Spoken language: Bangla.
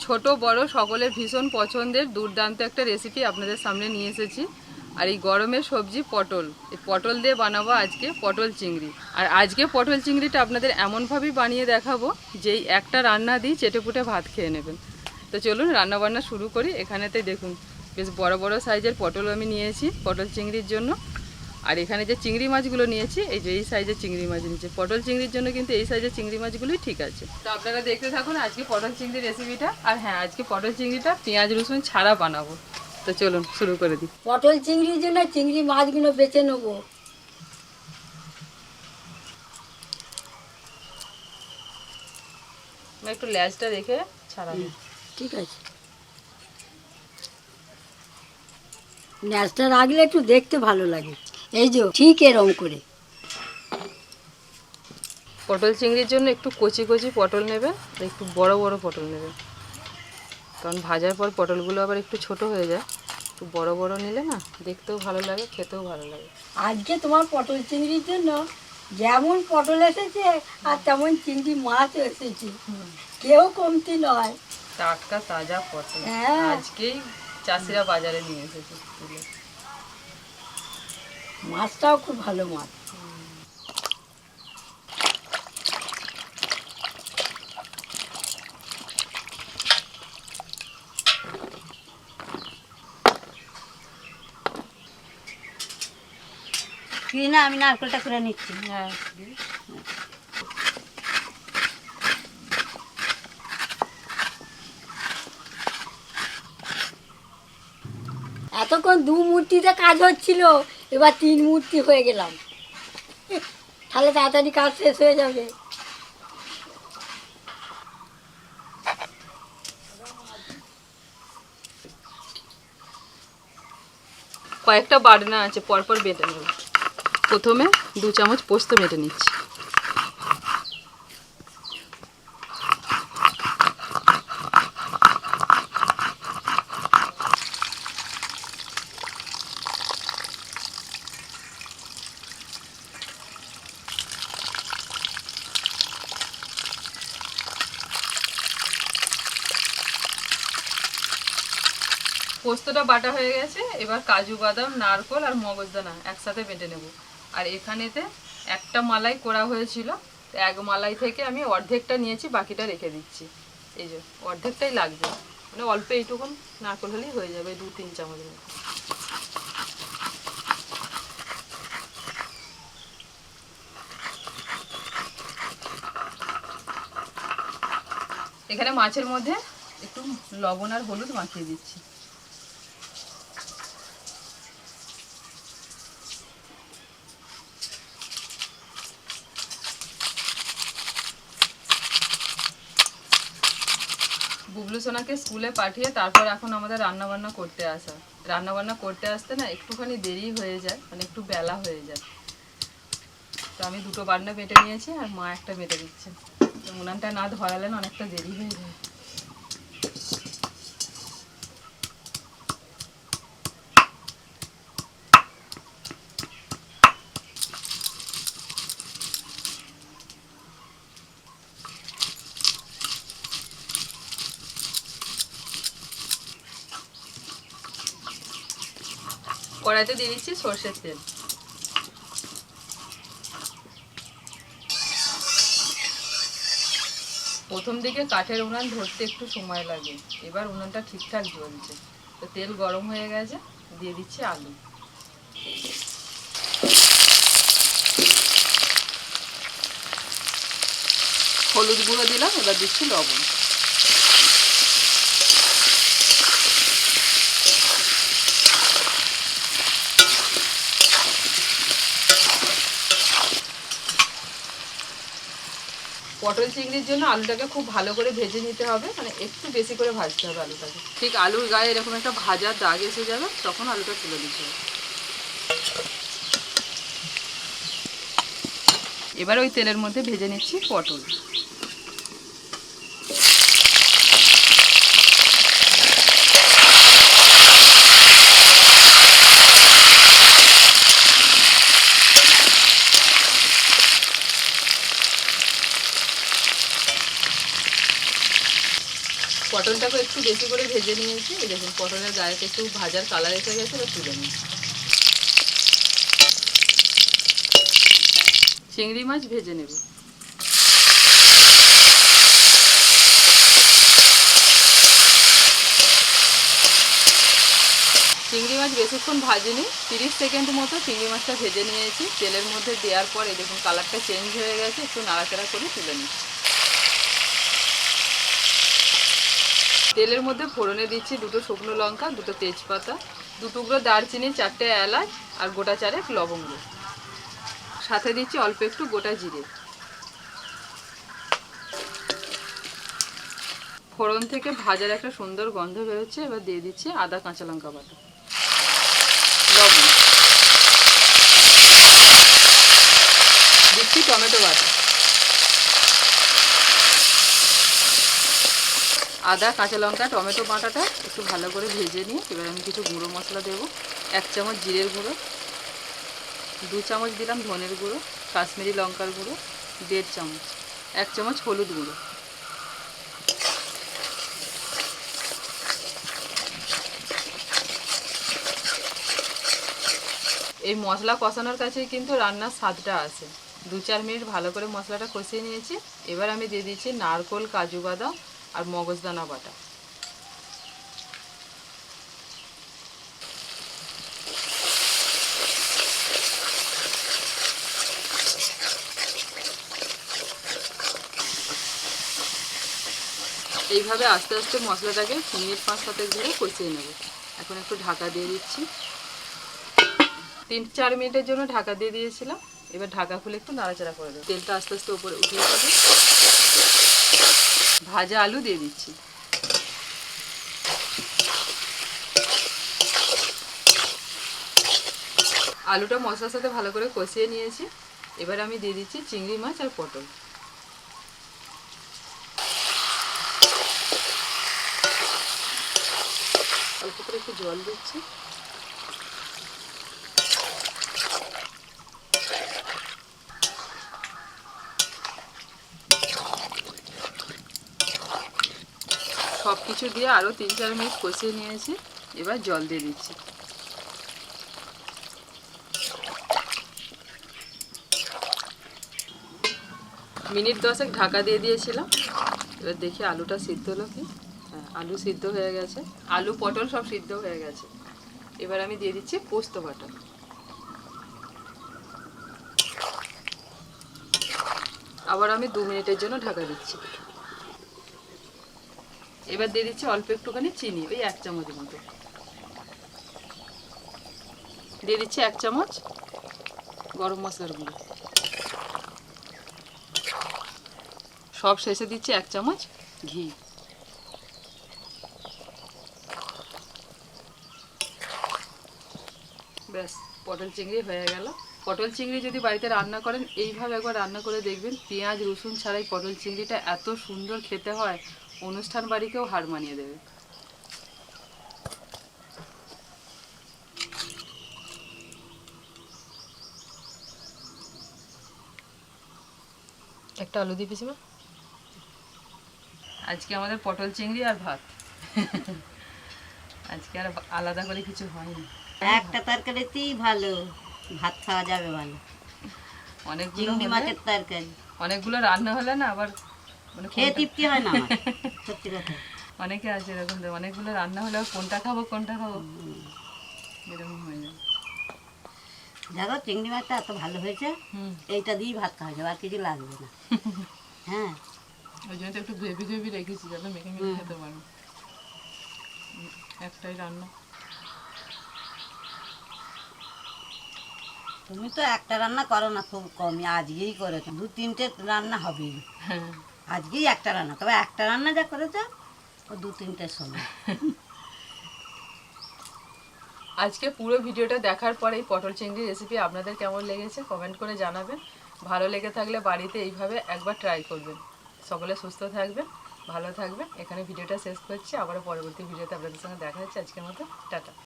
ছোট বড় সকলের ভীষণ পছন্দের দুর্দান্ত একটা রেসিপি আপনাদের সামনে নিয়ে এসেছি। আর এই গরমের সবজি পটল, এই পটল দিয়ে বানাবো আজকে পটল চিংড়ি। আর আজকে পটল চিংড়িটা আপনাদের এমনভাবেই বানিয়ে দেখাবো যেই একটা রান্না দিই চেটেপুটে ভাত খেয়ে নেবেন। তো চলুন রান্না বান্না শুরু করি। এখানেতে দেখুন বেশ বড় বড় সাইজের পটল আমি নিয়েছি পটল চিংড়ির জন্য। আর এখানে যে চিংড়ি মাছগুলো নিয়েছি এই যে এই সাইজের চিংড়ি মাছ নিয়েছি। পটল চিংড়ির জন্য কিন্তু এই সাইজের চিংড়ি মাছগুলোই ঠিক আছে। তো আপনারা দেখতে থাকুন আজকে পটল চিংড়ি রেসিপিটা। আর হ্যাঁ, আজকে পটল চিংড়িটা পেঁয়াজ রসুন ছাড়া বানাবো। তো চলুন শুরু করে দিই। পটল চিংড়ির জন্য চিংড়ি মাছগুলো বেছে নেবো। একটু ল্যাজটা রেখে ছাড়াবো। ঠিক আছে, ন্যাসটা রাখলে একটু দেখতে ভালো লাগে। এই যে ঠিক এরকম করে। পটল চিংড়ির জন্য একটু কচি কচি পটল নেবেন, একটু বড় বড় পটল নেবেন, কারণ ভাজার পর পটলগুলো আবার একটু ছোট হয়ে যায়। একটু বড় বড় নিলে না দেখতেও ভালো লাগে, খেতেও ভালো লাগে। আজকে তোমার পটল চিংড়ির জন্য যেমন পটল এসেছে আর তেমন চিংড়ি মাছও এসেছে, কেউ কমতি নয়। টাটকা তাজা পটল হ্যাঁ, আজকেই চাষিরা বাজারে নিয়ে এসেছে। মাছটাও খুব ভালো মাছ। কি না, আমি নারকেলটা করে নিচ্ছি। হ্যাঁ, এতক্ষণ 2 মূর্তিতে কাজ হচ্ছিল, এবার 3 মূর্তি হয়ে গেলাম। তাহলে তাড়াতাড়ি কাজ শেষ হয়ে যাবে। কয়েকটা বাটনা আছে পরপর বেটে নেব। প্রথমে 2 চামচ পোস্ত বেটে নিচ্ছি। পোস্তটা বাটা হয়ে গেছে, এবার কাজু বাদাম নারকোল আর মগজদানা একসাথে বেটে নেব। আর এখানেতে একটা মালাই করা হয়েছিল, এক মালাই থেকে আমি অর্ধেকটা নিয়েছি, বাকিটা রেখে দিচ্ছি। এই যে অর্ধেকটাই লাগবে, মানে অল্প এইটুকুন নারকোল হলেই হয়ে যাবে, 2-3 চামচ মতো। এখানে মাছের মধ্যে একটু লবণ আর হলুদ মাখিয়ে দিচ্ছি। বুবলু সোনাকে স্কুলে পাঠিয়ে তারপর এখন আমাদের রান্নাবান্না করতে আসা। রান্নাবান্না করতে আসতে না একটুখানি দেরি হয়ে যায়, মানে একটু বেলা হয়ে যায়। তো আমি 2টো বাটনা বেটে নিয়েছি আর মা একটা বেটে দিচ্ছে। তো উনানটা না ধরালেন অনেকটা দেরি হয়ে যায়। কড়াইতে দিয়ে দিচ্ছি সর্ষের তেল। প্রথম দিকে কাঠের উনান ধরতে একটু সময় লাগে, এবার উনানটা ঠিকঠাক জ্বলছে। তো তেল গরম হয়ে গেছে, দিয়ে দিচ্ছি আলু। হলুদ গুঁড়ো দিলাম, এবার দিচ্ছি লবণ। পটল চিংড়ির জন্য আলুটাকে খুব ভালো করে ভেজে নিতে হবে, মানে একটু বেশি করে ভাজতে হবে আলুটাকে। ঠিক আলুর গায়ে এরকম একটা ভাজার দাগ এসে যাবে, তখন আলুটা তুলে দিতে হবে। এবার ওই তেলের মধ্যে ভেজে নিচ্ছি পটল। পটলটা পটলটাকে একটু বেশি করে ভেজে নিয়েছি। এই দেখুন পটলের গায়েতে একটু ভাজার কালার এসে গেছে, এবার তুলে নিই। চিংড়ি মাছ ভেজে নেব। চিংড়ি মাছ বেশিক্ষণ ভাজিনি, 30 সেকেন্ড মতো চিংড়ি মাছটা ভেজে নিয়েছি। তেলের মধ্যে দেওয়ার পরে দেখুন কালারটা চেঞ্জ হয়ে গেছে, একটু নাড়াচাড়া করে তুলে নিচ্ছি। তেলের মধ্যে ফোড়নে দিচ্ছি 2টো শুকনো লঙ্কা, 2টো তেজপাতা, 2 টুকরো দারচিনি, 4টে এলাচ আর গোটা 4 লবঙ্গ। সাথে দিচ্ছি অল্প একটু গোটা জিরে। ফোড়ন থেকে ভাজার একটা সুন্দর গন্ধ বেরোচ্ছে। এবার দিয়ে দিচ্ছি আদা কাঁচা লঙ্কা বাটা, লবণ, দিচ্ছি টমেটো বাটা। আদা কাঁচা লঙ্কা টমেটো বাটাটা একটু ভালো করে ভেজে নিয়ে এবার আমি কিছু গুঁড়ো মশলা দেবো। 1 চামচ জিরের গুঁড়ো, 2 চামচ দিলাম ধনের গুঁড়ো, কাশ্মীরি লঙ্কার গুঁড়ো 1.5 চামচ, 1 চামচ হলুদ গুঁড়ো। এই মশলা কষানোর কাছেই কিন্তু রান্নার স্বাদটা আসে। 2-4 মিনিট ভালো করে মশলাটা কষিয়ে নিয়েছি। এবার আমি দিয়ে দিচ্ছি নারকোল, কাজু বাদাম আর মগজদানা বাটা। এইভাবে আস্তে আস্তে মশলাটাকে মিনিট 5-7 ধরে কষিয়ে নেব। এখন একটু ঢাকা দিয়ে দিচ্ছি। 3-4 মিনিটের জন্য ঢাকা দিয়ে দিয়েছিলাম। এবার ঢাকা খুলে একটু নাড়াচাড়া করে দেবো। তেলটা আস্তে আস্তে উপরে উঠিয়ে যাবে। ভাজা আলু দিয়ে দিচ্ছি। আলুটা মশলার সাথে ভালো করে কষিয়ে নিয়েছি। এবার আমি দিয়ে দিচ্ছি চিংড়ি মাছ আর পটল। অল্প করে একটু জল দিচ্ছি। সব কিছু দিয়ে আরও 3-4 মিনিট কষিয়ে নিয়েছি। এবার জল দিয়ে দিচ্ছি। মিনিট 10 ঢাকা দিয়ে দিয়েছিলাম। এবার দেখি আলুটা সিদ্ধ হলো কি। হ্যাঁ, আলু সিদ্ধ হয়ে গেছে, আলু পটল সব সিদ্ধ হয়ে গেছে। এবার আমি দিয়ে দিচ্ছি পোস্ত বাটা। আবার আমি 2 মিনিটের জন্য ঢাকা দিচ্ছি। এবার দিয়ে দিচ্ছি অল্প একটুখানি চিনি, ওই 1 চামচ মতো। দিয়ে দিচ্ছি 1 চামচ গরম মশলার গুঁড়ো। সব শেষে দিচ্ছি 1 চামচ ঘি। ব্যাস, পটল চিংড়ি হয়ে গেল। পটল চিংড়ি যদি বাড়িতে রান্না করেন এইভাবে একবার রান্না করে দেখবেন। পেঁয়াজ রসুন ছাড়াই পটল চিংড়িটা এত সুন্দর খেতে হয়, অনুষ্ঠান বাড়িকেও হার মানিয়ে দেবে। একটা আলু দিয়ে পিসিমা। আজকে আমাদের পটল চিংড়ি আর ভাত। আজকে আর আলাদা করে কিছু হয়নি। একটা তরকারিতেই ভালো ভাত খাওয়া যাবে ভালো। অনেকগুলো চিংড়ি মাছের তরকারি অনেকগুলো রান্না হলে না আবার মানে খেয়ে তৃপ্তি হয় না আমার, সত্যি কথা। অনেকে আছে এরকম, অনেকগুলো রান্না হলে কোনটা খাবো এরকম হয়ে যায়। দেখো চিংড়ি মাছটা এত ভালো হয়েছে, এইটা দিয়েই ভাত খাওয়া যাবে, আর কিছু লাগবে না। হ্যাঁ, ওই জন্য তো একটু গ্রেভি গ্রেভি রেখেছি যাতে মেখে মেখে খেতে পারো। একটাই রান্না। তুমি তো একটা রান্না করো না, খুব কমই, আজকেই করেছো। 2-3টে রান্না হবেই। আজকেই একটা রান্না, তবে একটা রান্না যা করেছো ও 2-3টের সময়। আজকে পুরো ভিডিওটা দেখার পরে এই পটল চিংড়ি রেসিপি আপনাদের কেমন লেগেছে কমেন্ট করে জানাবেন। ভালো লেগে থাকলে বাড়িতে এইভাবে একবার ট্রাই করবেন। সকলে সুস্থ থাকবেন, ভালো থাকবেন। এখানে ভিডিওটা শেষ করছি। আবার পরবর্তী ভিডিওতে আপনাদের সঙ্গে দেখা হচ্ছে। আজকের মতো টাটা।